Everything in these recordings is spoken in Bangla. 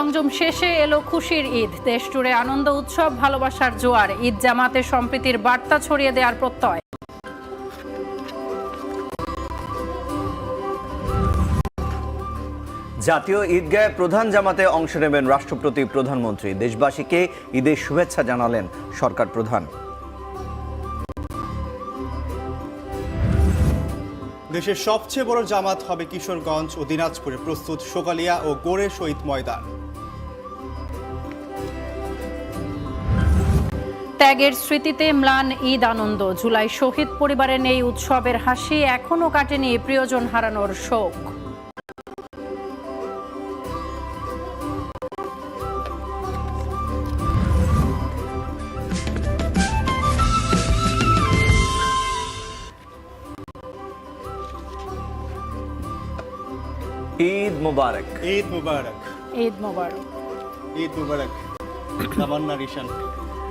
সংযম শেষে এলো খুশির ঈদ। দেশ জুড়ে আনন্দ উৎসব, ভালোবাসার জোয়ার। ঈদ জামাতে সম্প্রীতির বার্তা ছড়িয়ে দেওয়ার প্রত্যয়। জাতীয় ঈদগাহে প্রধান জামাতে অংশ নেবেন রাষ্ট্রপতি, প্রধানমন্ত্রী। দেশবাসীকে ঈদের শুভেচ্ছা জানালেন সরকার প্রধান। দেশের সবচেয়ে বড় জামাত হবে কিশোরগঞ্জ ও দিনাজপুরে প্রস্তুত শোকালিয়া ও গোড়ে শহীদ ময়দান। ত্যাগের স্মৃতিতে ম্লান ঈদ আনন্দ। জুলাই শহীদ পরিবারের নেই উৎসবের হাসি, এখনো কাটেনি প্রিয়জন হারানোর শোক। ঈদ মুবারক। ঈদ মুবারক। ঈদ মোবারক। ঈদ মুবারক। তামান্না, রিশান,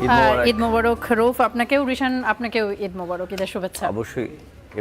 ঈদ মুবারক। ঈদ মোবারক রৌফ, আপনাকেও রিশান, আপনাকেও ঈদ মোবারক, ঈদের শুভেচ্ছা। অবশ্যই।